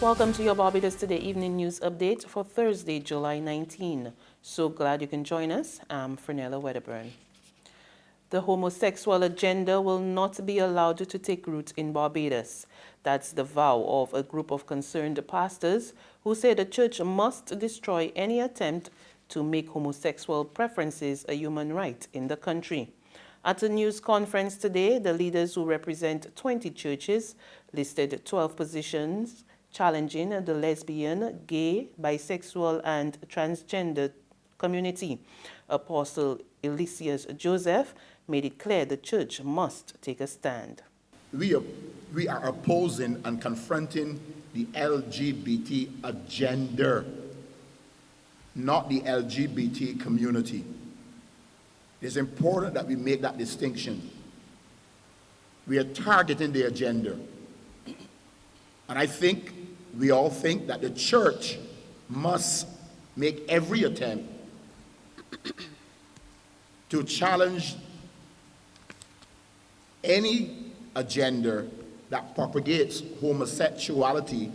Welcome to your Barbados Today evening news update for Thursday, July 19. So glad you can join us. I'm Fernella Wedderburn. The homosexual agenda will not be allowed to take root in Barbados. That's the vow of a group of concerned pastors who say the church must destroy any attempt to make homosexual preferences a human right in the country. At a news conference today, the leaders who represent 20 churches listed 12 positions challenging the lesbian, gay, bisexual, and transgender community. Apostle Eliseus Joseph made it clear the church must take a stand. We are opposing and confronting the LGBT agenda, not the LGBT community. It's important that we make that distinction. We are targeting the agenda. And I think we all think that the church must make every attempt to challenge any agenda that propagates homosexuality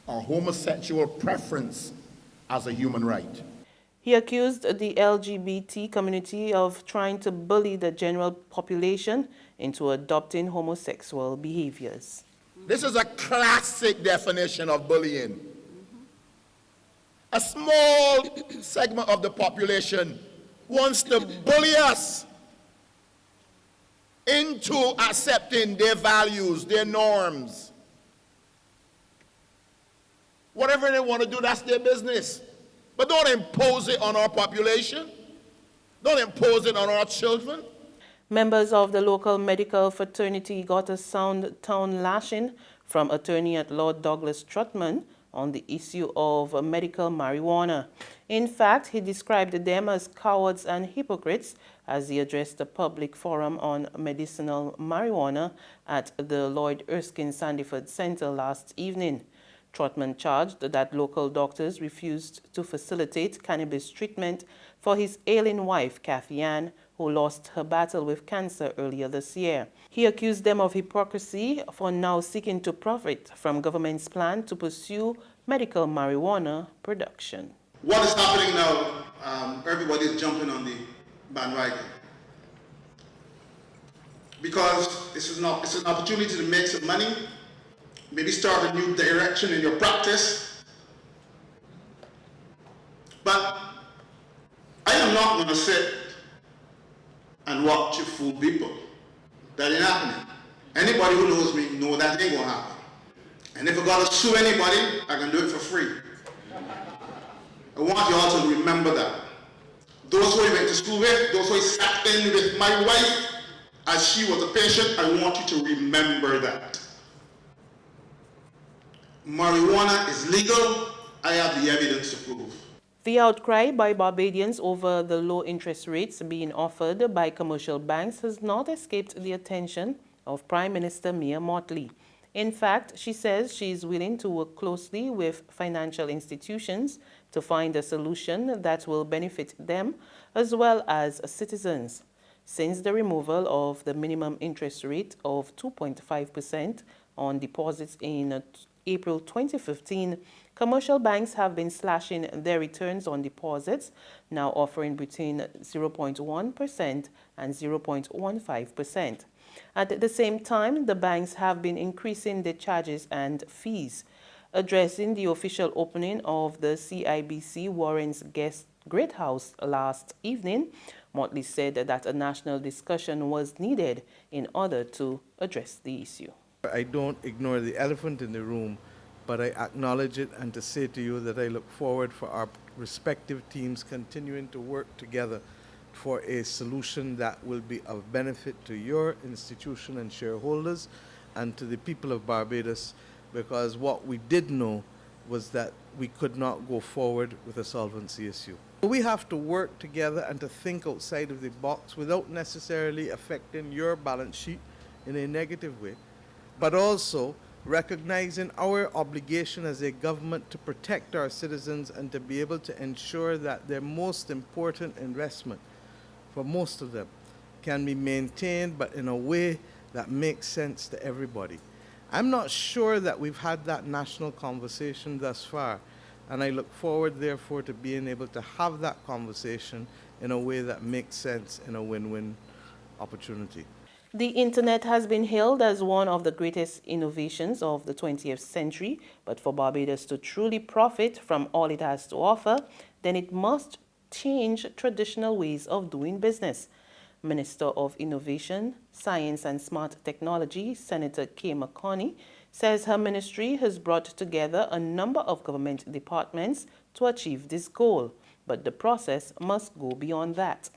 or homosexual preference as a human right. He accused the LGBT community of trying to bully the general population into adopting homosexual behaviors. This is a classic definition of bullying. A small segment of the population wants to bully us into accepting their values, their norms. Whatever they want to do, that's their business. But don't impose it on our population. Don't impose it on our children. Members of the local medical fraternity got a sound town lashing from attorney-at-law Douglas Trotman on the issue of medical marijuana. In fact, he described them as cowards and hypocrites as he addressed a public forum on medicinal marijuana at the Lloyd Erskine Sandyford Center last evening. Trotman charged that local doctors refused to facilitate cannabis treatment for his ailing wife, Kathy Ann, who lost her battle with cancer earlier this year. He accused them of hypocrisy for now seeking to profit from government's plan to pursue medical marijuana production. What is happening now, everybody is jumping on the bandwagon. Because it's an opportunity to make some money, maybe start a new direction in your practice. But I am not going to sit and watch you fool people. That ain't happening. Anybody who knows me know that ain't going to happen. And if I got to sue anybody, I can do it for free. I want you all to remember that. Those who I went to school with, those who I sat in with my wife as she was a patient, I want you to remember that. Marijuana is legal. I have the evidence to prove. The outcry by Barbadians over the low interest rates being offered by commercial banks has not escaped the attention of Prime Minister Mia Mottley. In fact, she says she is willing to work closely with financial institutions to find a solution that will benefit them as well as citizens. Since the removal of the minimum interest rate of 2.5% on deposits in April 2015, commercial banks have been slashing their returns on deposits, now offering between 0.1% and 0.15%. At the same time, the banks have been increasing their charges and fees. Addressing the official opening of the CIBC Warren's Great House last evening, Mottley said that a national discussion was needed in order to address the issue. I don't ignore the elephant in the room, but I acknowledge it and to say to you that I look forward for our respective teams continuing to work together for a solution that will be of benefit to your institution and shareholders and to the people of Barbados, because what we did know was that we could not go forward with a solvency issue. We have to work together and to think outside of the box without necessarily affecting your balance sheet in a negative way, but also recognizing our obligation as a government to protect our citizens and to be able to ensure that their most important investment, for most of them, can be maintained but in a way that makes sense to everybody. I'm not sure that we've had that national conversation thus far, and I look forward, therefore, to being able to have that conversation in a way that makes sense in a win-win opportunity. The internet has been hailed as one of the greatest innovations of the 20th century, but for Barbados to truly profit from all it has to offer, then it must change traditional ways of doing business. Minister of Innovation, Science and Smart Technology, Senator Kay McConney, says her ministry has brought together a number of government departments to achieve this goal, but the process must go beyond that.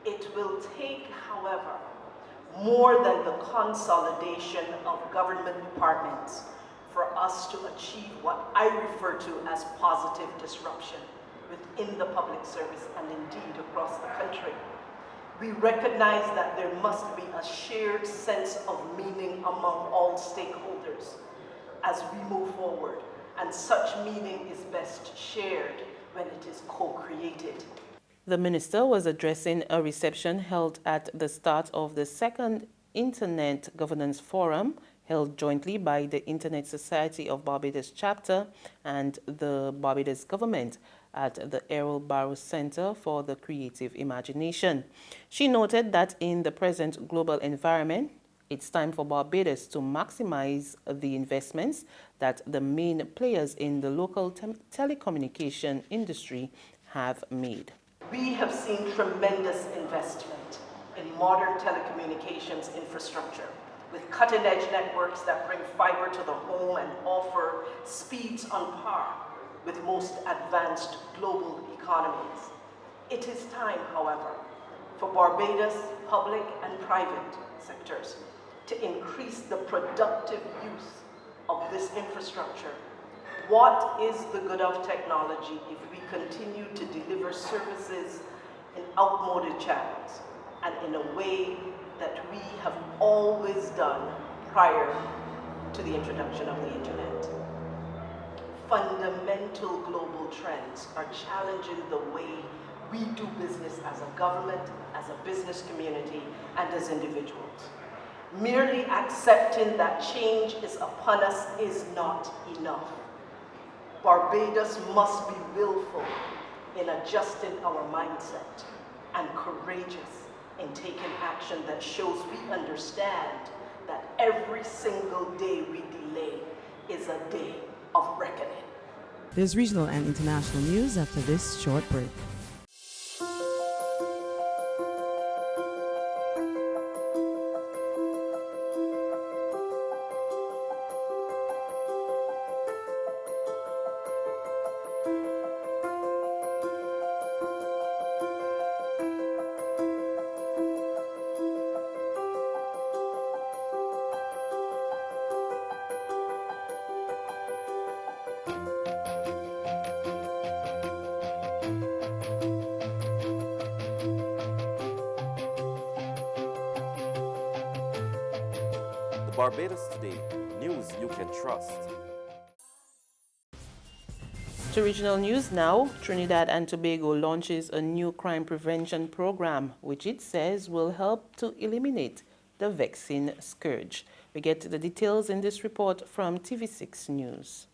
It will take, however, more than the consolidation of government departments for us to achieve what I refer to as positive disruption within the public service and indeed across the country. We recognize that there must be a shared sense of meaning among all stakeholders as we move forward, and such meaning is best shared when it is co-created. The minister was addressing a reception held at the start of the second Internet Governance Forum, held jointly by the Internet Society of Barbados chapter and the Barbados government at the Errol Barrow Center for the Creative Imagination. She noted that in the present global environment, it's time for Barbados to maximize the investments that the main players in the local telecommunication industry have made. We have seen tremendous investment in modern telecommunications infrastructure, with cutting-edge networks that bring fiber to the home and offer speeds on par with most advanced global economies. It is time, however, for Barbados public and private sectors to increase the productive use of this infrastructure. What is the good of technology if we continue to deliver services in outmoded channels and in a way that we have always done prior to the introduction of the internet? Fundamental global trends are challenging the way we do business as a government, as a business community, and as individuals. Merely accepting that change is upon us is not enough. Barbados must be willful in adjusting our mindset and courageous in taking action that shows we understand that every single day we delay is a day of reckoning. There's regional and international news after this short break. Barbados Today, news you can trust. To regional news now, Trinidad and Tobago launches a new crime prevention program, which it says will help to eliminate the vexing scourge. We get the details in this report from TV6 News.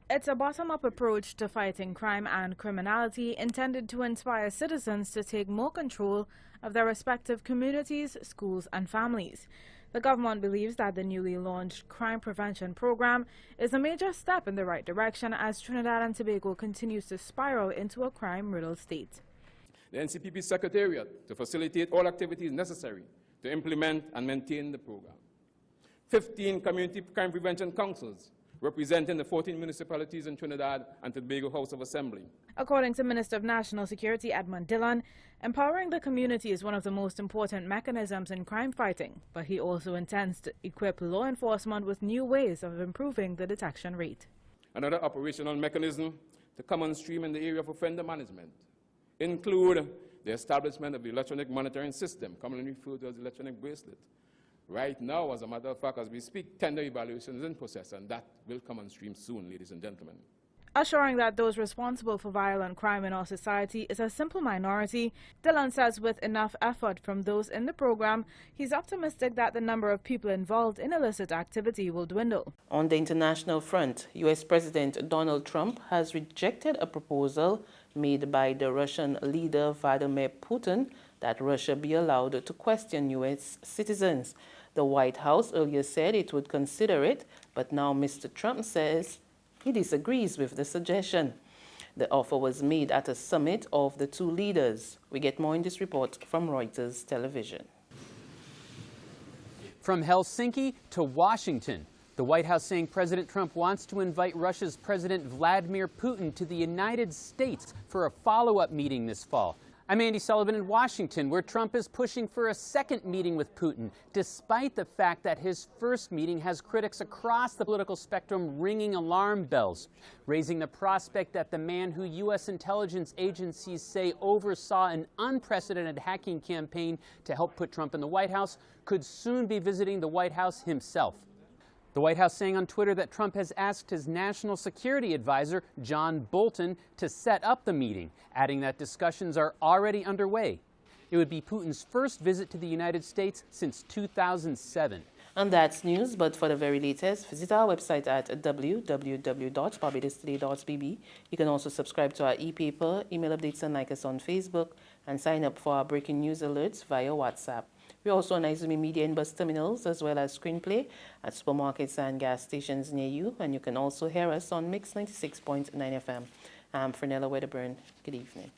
It's a bottom-up approach to fighting crime and criminality intended to inspire citizens to take more control of their respective communities, schools and families. The government believes that the newly launched crime prevention program is a major step in the right direction as Trinidad and Tobago continues to spiral into a crime-riddled state. The NCPP Secretariat to facilitate all activities necessary to implement and maintain the program. 15 community crime prevention councils representing the 14 municipalities in Trinidad and Tobago House of Assembly. According to Minister of National Security Edmund Dillon, empowering the community is one of the most important mechanisms in crime fighting, but he also intends to equip law enforcement with new ways of improving the detection rate. Another operational mechanism to come on stream in the area of offender management include the establishment of the electronic monitoring system, commonly referred to as the electronic bracelet. Right now, as a matter of fact, as we speak, tender evaluation is in process, and that will come on stream soon, ladies and gentlemen. Assuring that those responsible for violent crime in our society is a simple minority, Dillon says with enough effort from those in the program, he's optimistic that the number of people involved in illicit activity will dwindle. On the international front, U.S. President Donald Trump has rejected a proposal made by the Russian leader Vladimir Putin that Russia be allowed to question U.S. citizens. The White House earlier said it would consider it, but now Mr. Trump says he disagrees with the suggestion. The offer was made at a summit of the two leaders. We get more in this report from Reuters Television. From Helsinki to Washington, the White House saying President Trump wants to invite Russia's President Vladimir Putin to the United States for a follow-up meeting this fall. I'm Andy Sullivan in Washington, where Trump is pushing for a second meeting with Putin, despite the fact that his first meeting has critics across the political spectrum ringing alarm bells, raising the prospect that the man who U.S. intelligence agencies say oversaw an unprecedented hacking campaign to help put Trump in the White House could soon be visiting the White House himself. The White House saying on Twitter that Trump has asked his national security advisor, John Bolton, to set up the meeting, adding that discussions are already underway. It would be Putin's first visit to the United States since 2007. And that's news, but for the very latest, visit our website at www.barbadostoday.bb. You can also subscribe to our e-paper, email updates, and like us on Facebook, and sign up for our breaking news alerts via WhatsApp. We're also on Izumi Media in bus terminals, as well as Screenplay at supermarkets and gas stations near you. And you can also hear us on Mix 96.9 FM. I'm Fernella Wedderburn. Good evening.